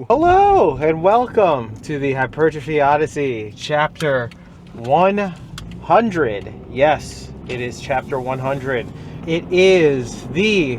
Hello and welcome to the Hypertrophy Odyssey, chapter 100. Yes, it is chapter 100. It is the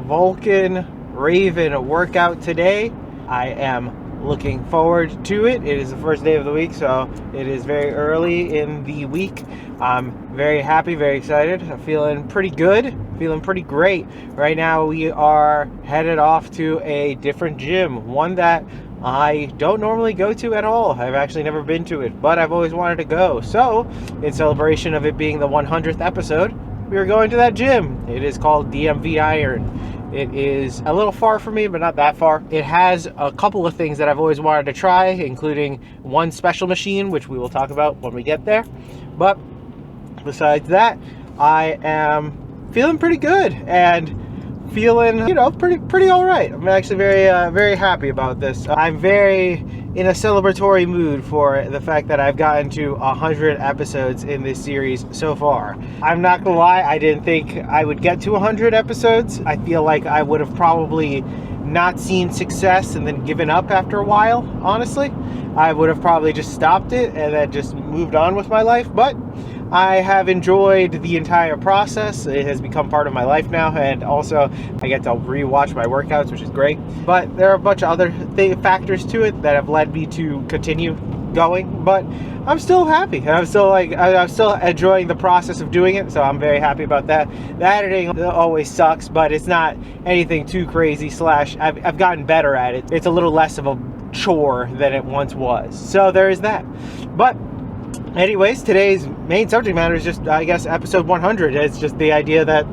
Vulcan Raven workout today. I am looking forward to it. It is the first day of the week, so it is very early in the week. I'm very happy, very excited. I'm feeling pretty good, feeling pretty great. Right now we are headed off to a different gym, one that I don't normally go to at all. I've actually never been to it, but I've always wanted to go. So, in celebration of it being the 100th episode, we are going to that gym. It is called DMV Iron. It is a little far from me, but not that far. It has a couple of things that I've always wanted to try, including one special machine, which we will talk about when we get there. But besides that, I am feeling pretty good and feeling, pretty all right. I'm actually very happy about this. I'm very in a celebratory mood for the fact that I've gotten to 100 episodes in this series so far. I'm not gonna lie, I didn't think I would get to 100 episodes. I feel like I would have probably not seen success and then given up after a while, honestly. I would have probably just stopped it and then just moved on with my life, but I have enjoyed the entire process. It has become part of my life now, and also I get to rewatch my workouts, which is great. But there are a bunch of other factors to it that have led me to continue going. But I'm still happy, and I'm still enjoying the process of doing it. So I'm very happy about that. The editing always sucks, but it's not anything too crazy. I've gotten better at it. It's a little less of a chore than it once was. So there is that. But anyways, today's main subject matter is just, I guess, episode 100. It's just the idea that,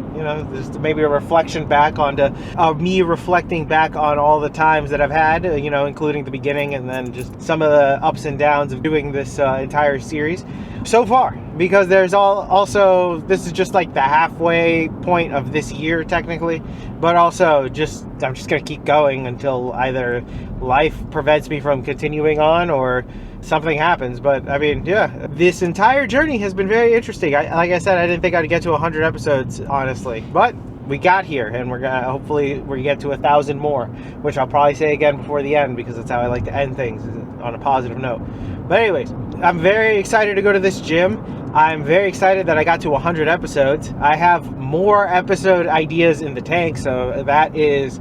just maybe a reflection back onto me reflecting back on all the times that I've had, including the beginning and then just some of the ups and downs of doing this entire series so far. Because there's also, this is just like the halfway point of this year, technically. But also, I'm just going to keep going until either life prevents me from continuing on or something happens. But I mean, yeah, this entire journey has been very interesting. Like I said, I didn't think I'd get to 100 episodes, honestly, but we got here, and hopefully we get to 1,000 more, which I'll probably say again before the end, because that's how I like to end things, on a positive note. But anyways, I'm very excited to go to this gym. I'm very excited that I got to 100 episodes. I have more episode ideas in the tank, so that is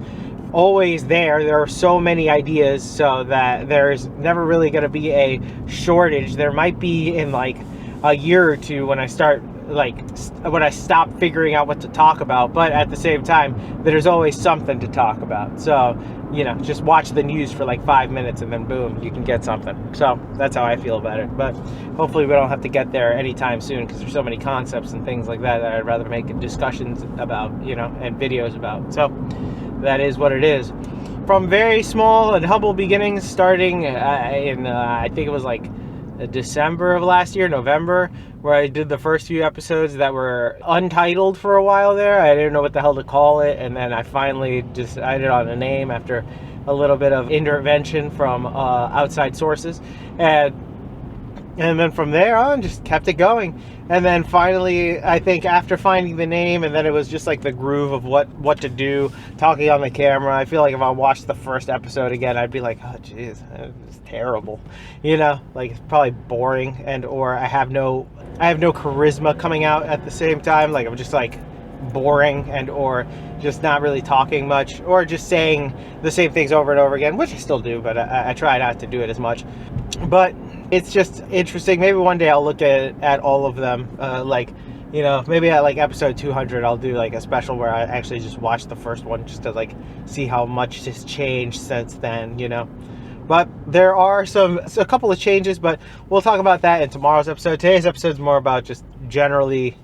always there. There are so many ideas, so that there's never really going to be a shortage. There might be in like a year or two when I stop figuring out what to talk about, but at the same time there's always something to talk about. So just watch the news for like 5 minutes and then boom, you can get something. So that's how I feel about it. But hopefully we don't have to get there anytime soon, because there's so many concepts and things like that I'd rather make discussions about, and videos about. So that is what it is. From very small and humble beginnings, starting in I think it was like December of last year, November, where I did the first few episodes that were untitled for a while there. I didn't know what the hell to call it, and then I finally decided on a name after a little bit of intervention from outside sources, and then from there on just kept it going. And then finally, I think after finding the name, and then it was just like the groove of what to do, talking on the camera. I feel like if I watched the first episode again, I'd be like, oh jeez, it's terrible, like it's probably boring, and or I have no charisma coming out at the same time. Like I'm just like boring, and or just not really talking much, or just saying the same things over and over again, which I still do, but I try not to do it as much. But it's just interesting. Maybe one day I'll look at all of them, maybe at like episode 200 I'll do like a special where I actually just watch the first one, just to like see how much has changed since then. But there are a couple of changes, but we'll talk about that in tomorrow's episode. Today's episode is more about just generally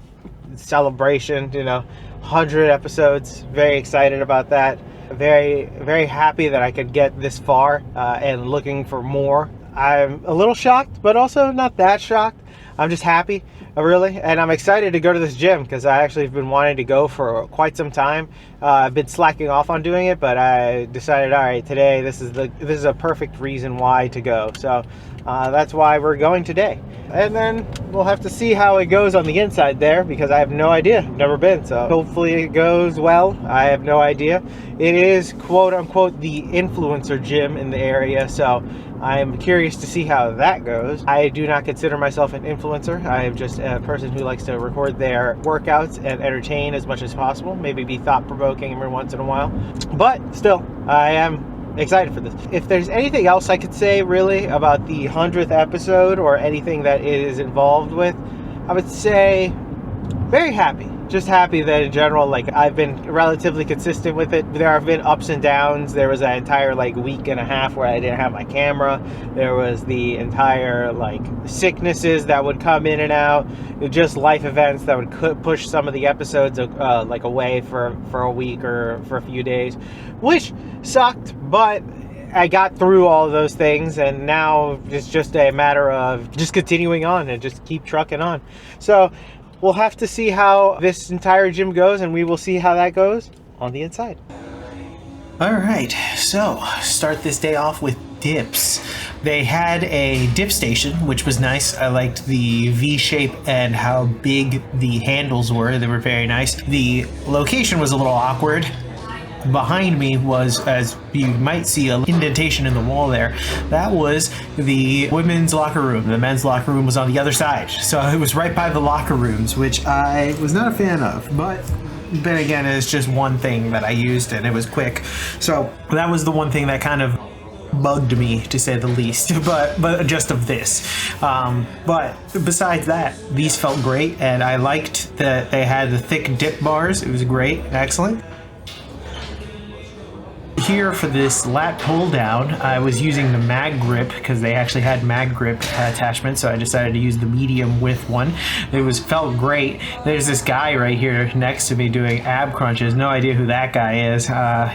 celebration, 100 episodes. Very excited about that. Very, very happy that I could get this far, and looking for more. I'm a little shocked, but also not that shocked. I'm just happy, really, and I'm excited to go to this gym because I actually have been wanting to go for quite some time. I've been slacking off on doing it, but I decided, all right, today this is a perfect reason why to go. So that's why we're going today, and then we'll have to see how it goes on the inside there because I have no idea. I've never been, so hopefully it goes well. I have no idea. It is quote unquote the influencer gym in the area, so I'm curious to see how that goes. I do not consider myself an influencer. I am just a person who likes to record their workouts and entertain as much as possible. Maybe be thought-provoking every once in a while. But still, I am excited for this. If there's anything else I could say really about the 100th episode or anything that it is involved with, I would say very happy. Just happy that in general, like, I've been relatively consistent with it. There have been ups and downs. There was an entire like week and a half where I didn't have my camera. There was the entire like sicknesses that would come in and out. Just life events that would push some of the episodes like away for a week or for a few days, which sucked, but I got through all of those things, and now it's just a matter of just continuing on and just keep trucking on. So we'll have to see how this entire gym goes, and we will see how that goes on the inside. All right, so start this day off with dips. They had a dip station, which was nice. I liked the V shape and how big the handles were. They were very nice. The location was a little awkward. Behind me was, as you might see, an indentation in the wall there. That was the women's locker room. The men's locker room was on the other side. So it was right by the locker rooms, which I was not a fan of. But then again, it's just one thing that I used and it was quick. So that was the one thing that kind of bugged me, to say the least, but just of this. But besides that, these felt great, and I liked that they had the thick dip bars. It was great, excellent. Here for this lat pull down, I was using the mag grip because they actually had mag grip attachments, so I decided to use the medium width one. It felt great. There's this guy right here next to me doing ab crunches. No idea who that guy is.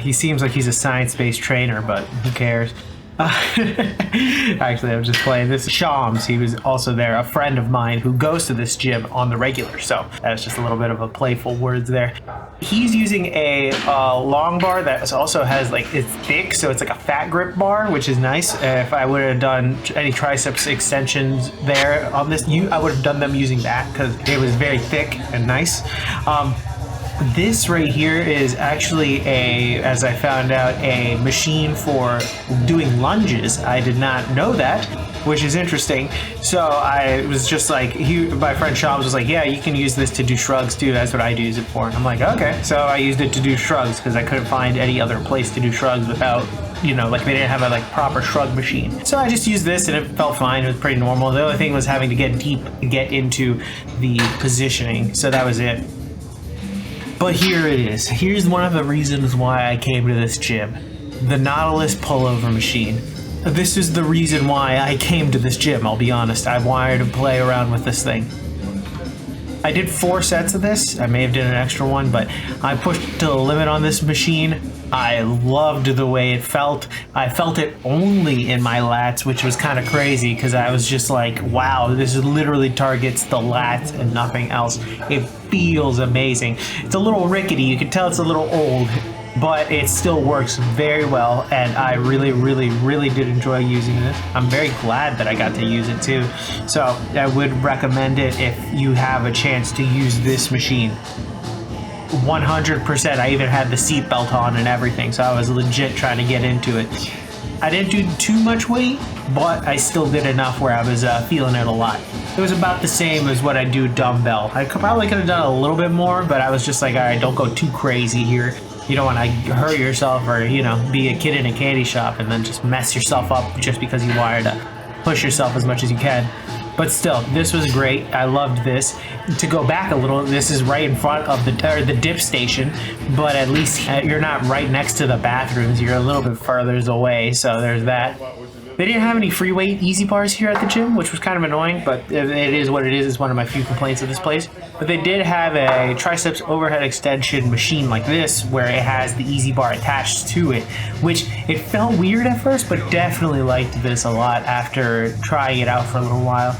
He seems like he's a science-based trainer, but who cares? Actually, I'm just playing. This is Shams. He was also there, a friend of mine who goes to this gym on the regular, so that's just a little bit of a playful words there. He's using a long bar that also has, like, it's thick, so it's like a fat grip bar, which is nice. If I would have done any triceps extensions there on this, I would have done them using that because it was very thick and nice. This right here is actually as I found out, a machine for doing lunges. I did not know that, which is interesting. So I was just like, my friend Shams was like, yeah, you can use this to do shrugs too. That's what I use it for. And I'm like, okay. So I used it to do shrugs because I couldn't find any other place to do shrugs without, you know, like they didn't have a like proper shrug machine. So I just used this and it felt fine. It was pretty normal. The only thing was having to get deep to get into the positioning. So that was it. But here it is. Here's one of the reasons why I came to this gym. The Nautilus pullover machine. This is the reason why I came to this gym, I'll be honest. I wanted to play around with this thing. I did 4 sets of this. I may have done an extra one, but I pushed to the limit on this machine. I loved the way it felt. I felt it only in my lats, which was kind of crazy because I was just like, wow, this literally targets the lats and nothing else. It feels amazing. It's a little rickety. You can tell it's a little old, but it still works very well, and I really, really, really did enjoy using this. I'm very glad that I got to use it too. So I would recommend it if you have a chance to use this machine. 100%. I even had the seat belt on and everything, so I was legit trying to get into it. I didn't do too much weight, but I still did enough where I was feeling it a lot. It was about the same as what I do dumbbell. I probably could have done a little bit more, but I was just like, all right, don't go too crazy here. You don't want to hurt yourself or, you know, be a kid in a candy shop and then just mess yourself up just because you wanted to push yourself as much as you can. But still, this was great. I loved this. To go back a little, this is right in front of the dip station, but at least you're not right next to the bathrooms. You're a little bit further away, so there's that. They didn't have any free weight easy bars here at the gym, which was kind of annoying, but it is what it is. It's one of my few complaints of this place. But they did have a triceps overhead extension machine like this, where it has the easy bar attached to it, which it felt weird at first, but definitely liked this a lot after trying it out for a little while.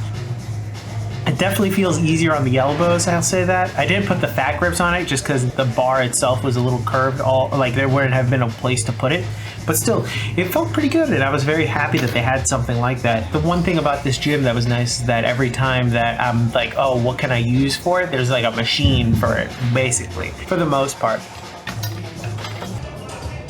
It definitely feels easier on the elbows, I'll say that. I didn't put the fat grips on it just because the bar itself was a little curved, like there wouldn't have been a place to put it. But still, it felt pretty good, and I was very happy that they had something like that. The one thing about this gym that was nice is that every time that I'm like, oh, what can I use for it? There's like a machine for it, basically, for the most part.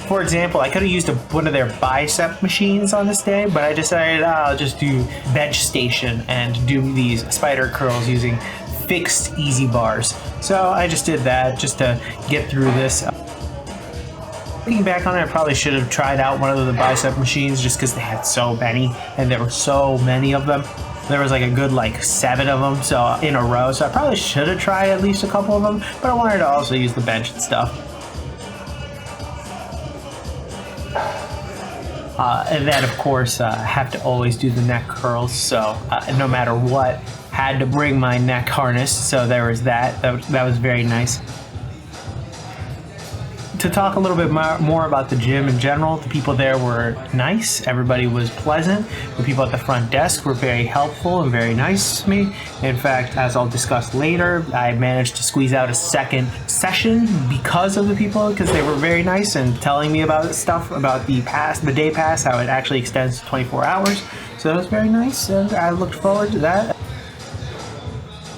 For example, I could have used one of their bicep machines on this day, but I decided I'll just do bench station and do these spider curls using fixed easy bars. So I just did that just to get through this. Looking back on it, I probably should have tried out one of the bicep machines just because they had so many, and there were so many of them. There was like a good 7 of them in a row, so I probably should have tried at least a couple of them, but I wanted to also use the bench and stuff. And then, of course, I have to always do the neck curls, so no matter what, had to bring my neck harness, so there was that. That was very nice. To talk a little bit more about the gym in general, the people there were nice. Everybody was pleasant. The people at the front desk were very helpful and very nice to me. In fact, as I'll discuss later, I managed to squeeze out a second session because of the people, because they were very nice and telling me about stuff about the day pass, how it actually extends to 24 hours. So that was very nice, and I looked forward to that.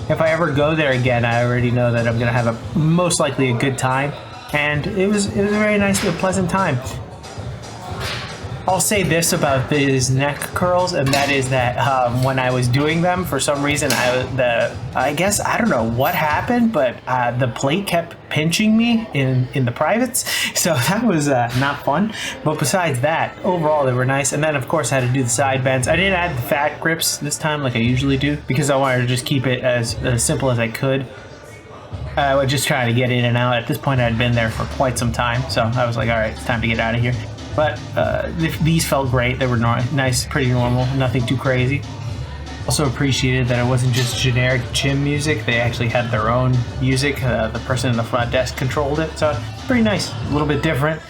If I ever go there again, I already know that I'm going to have most likely a good time. And it was a very nice, pleasant time. I'll say this about these neck curls, and that is that when I was doing them, for some reason, I guess, I don't know what happened, but the plate kept pinching me in the privates, so that was not fun. But besides that, overall, they were nice. And then, of course, I had to do the side bends. I didn't add the fat grips this time like I usually do, because I wanted to just keep it as simple as I could. I was just trying to get in and out. At this point, I had been there for quite some time, so I was like, all right, it's time to get out of here. But these felt great. They were nice, pretty normal, nothing too crazy. Also appreciated that it wasn't just generic gym music. They actually had their own music. The person in the front desk controlled it, so pretty nice, a little bit different.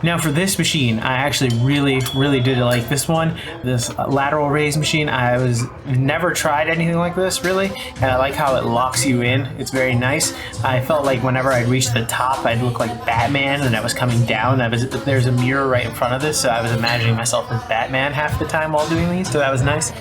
Now for this machine, I actually really did like this one. This lateral raise machine, I never tried anything like this really, and I like how it locks you in. It's very nice. I felt like whenever I'd reach the top, I'd look like Batman, and I was coming down. There's a mirror right in front of this, so I was imagining myself as Batman half the time while doing these, so that was nice.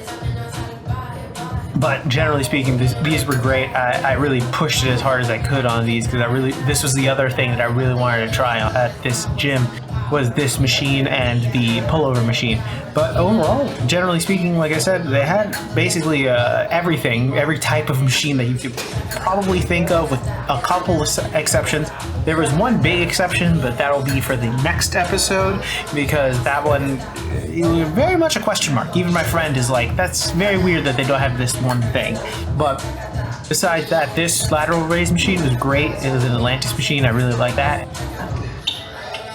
But generally speaking, these were great. I really pushed it as hard as I could on these, because this was the other thing that I really wanted to try at this gym, was this machine and the pullover machine. But overall, generally speaking, like I said, they had basically everything, every type of machine that you could probably think of, with a couple of exceptions. There was one big exception, but that'll be for the next episode, because that one is very much a question mark. Even my friend is like, that's very weird that they don't have this one thing. But besides that, this lateral raise machine was great. It was an Atlantis machine. I really like that.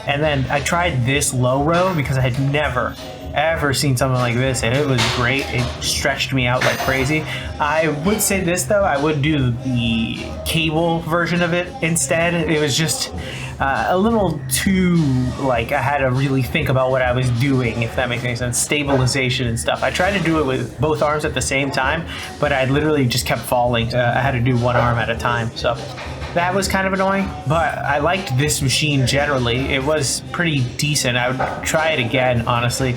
And then I tried this low row because I had never ever seen something like this, and it was great. It stretched me out like crazy. I would say this though, I would do the cable version of it instead. It was just a little too, like, I had to really think about what I was doing, if that makes any sense. Stabilization and stuff. I tried to do it with both arms at the same time, but I literally just kept falling. I had to do one arm at a time, so that was kind of annoying. But I liked this machine generally. It was pretty decent. I would try it again, honestly.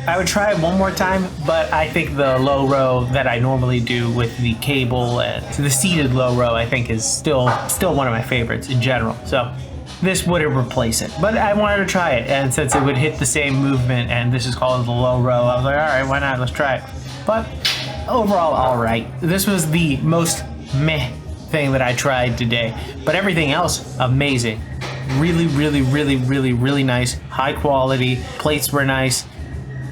I would try it one more time, but I think the low row that I normally do with the cable and the seated low row, I think is still one of my favorites in general. So this wouldn't replace it, but I wanted to try it, and since it would hit the same movement and this is called the low row, I was like, all right, why not? Let's try it. But overall, all right. This was the most meh thing that I tried today, but everything else, amazing. Really nice, high quality. Plates were nice.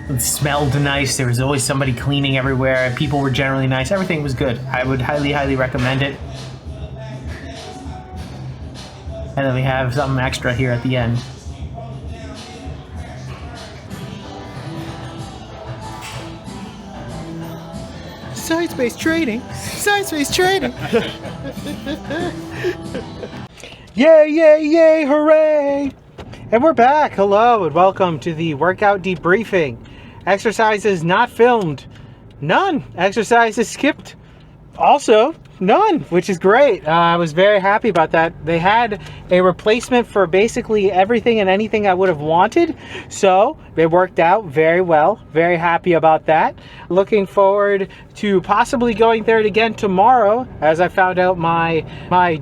It smelled nice. There was always somebody cleaning everywhere. People were generally nice. Everything was good. I would highly recommend it. And then we have something extra here at the end. Science-based training. Science-based training. Yay, hooray! And we're back. Hello and welcome to the workout debriefing. Exercises not filmed, none. Exercises skipped, also none, which is great. I was very happy about that. They had a replacement for basically everything and anything I would have wanted, so it worked out very well. Very happy about that. Looking forward to possibly going there again tomorrow, as I found out my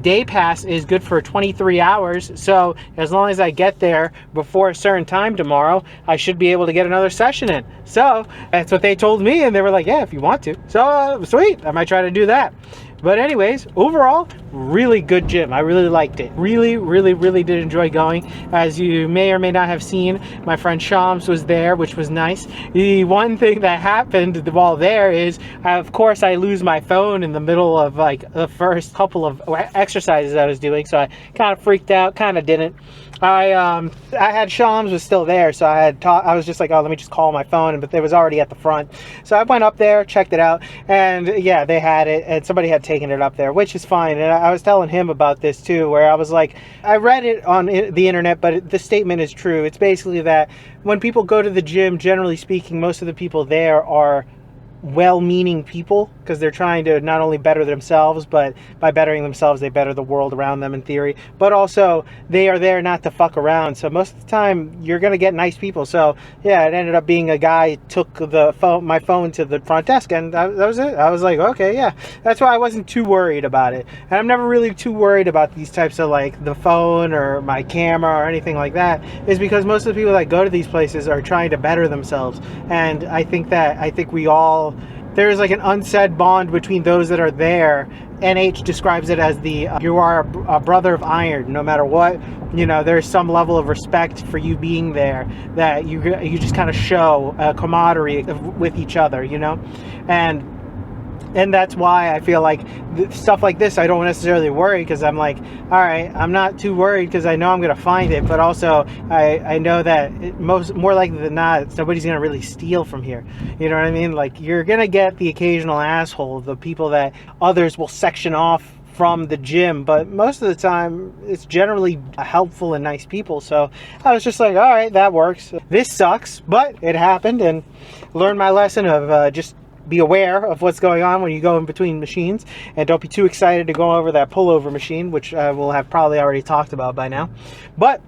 day pass is good for 23 hours, so as long as I get there before a certain time tomorrow, I should be able to get another session in. So that's what they told me, and they were like, yeah, if you want to. So sweet, I might try to do that. But anyways, overall, really good gym. I really liked it. Really did enjoy going. As you may or may not have seen, my friend Shams was there, which was nice. The one thing that happened while there is, of course, I lose my phone in the middle of like the first couple of exercises I was doing, so I kind of freaked out, kind of didn't. I had Shams was still there, so I was just like, oh, let me just call my phone, but it was already at the front. So I went up there, checked it out, and yeah, they had it, and somebody had taken it up there, which is fine. And I was telling him about this too, where I was like, I read it on the internet, but the statement is true. It's basically that when people go to the gym, generally speaking, most of the people there are well-meaning people, because they're trying to not only better themselves, but by bettering themselves they better the world around them in theory, but also they are there not to fuck around. So most of the time you're gonna get nice people. So yeah, it ended up being a guy took my phone to the front desk, and that was it. I was like, okay, yeah, that's why I wasn't too worried about it. And I'm never really too worried about these types of like the phone or my camera or anything like that, is because most of the people that go to these places are trying to better themselves. And I think we all, there's like an unsaid bond between those that are there. NH describes it as you are a brother of iron. No matter what, you know, there's some level of respect for you being there, that you just kind of show a camaraderie with each other, you know. And that's why I feel like stuff like this, I don't necessarily worry, because I'm like, all right, I'm not too worried because I know I'm going to find it. But also, I know that more likely than not, nobody's going to really steal from here. You know what I mean? Like, you're going to get the occasional asshole, the people that others will section off from the gym, but most of the time it's generally helpful and nice people. So I was just like, all right, that works. This sucks, but it happened, and learned my lesson of just be aware of what's going on when you go in between machines, and don't be too excited to go over that pullover machine, which I will have probably already talked about by now. But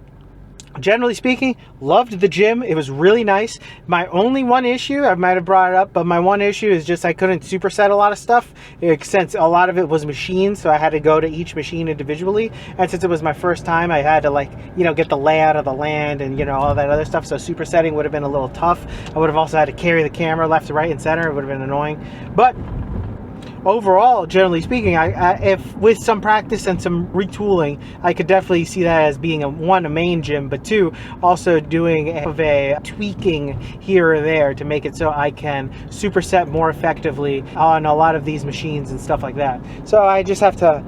generally speaking, loved the gym. It was really nice. My only one issue, I might have brought it up, but my one issue is just I couldn't superset a lot of stuff, since a lot of it was machines, so I had to go to each machine individually. And since it was my first time, I had to, like, you know, get the layout of the land and, you know, all that other stuff. So supersetting would have been a little tough. I would have also had to carry the camera left to right and center. It would have been annoying. But overall, generally speaking, if with some practice and some retooling, I could definitely see that as being a main gym, but two, also doing a tweaking here or there to make it so I can superset more effectively on a lot of these machines and stuff like that. So I just have to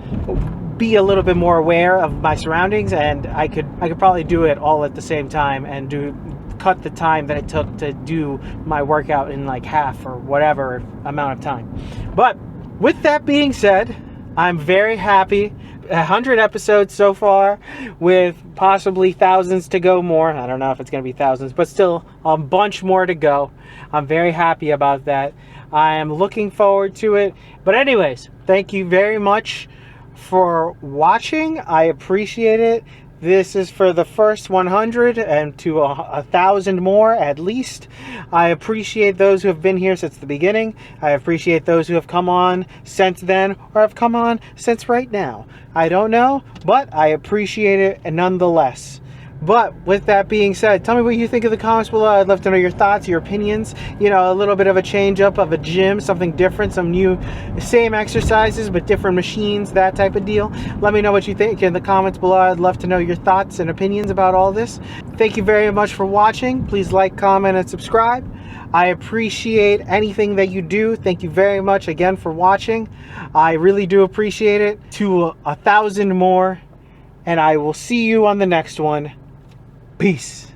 be a little bit more aware of my surroundings, and I could probably do it all at the same time and cut the time that it took to do my workout in like half or whatever amount of time. But with that being said, I'm very happy. 100 episodes so far, with possibly thousands to go more. I don't know if it's going to be thousands, but still a bunch more to go. I'm very happy about that. I am looking forward to it. But anyways, thank you very much for watching. I appreciate it. This is for the first 100 and to 1,000 more at least. I appreciate those who have been here since the beginning. I appreciate those who have come on since then, or have come on since right now. I don't know, but I appreciate it nonetheless. But with that being said, tell me what you think in the comments below. I'd love to know your thoughts, your opinions. You know, a little bit of a change up of a gym, something different, some new, same exercises, but different machines, that type of deal. Let me know what you think in the comments below. I'd love to know your thoughts and opinions about all this. Thank you very much for watching. Please like, comment, and subscribe. I appreciate anything that you do. Thank you very much again for watching. I really do appreciate it. To 1,000 more, and I will see you on the next one. Peace.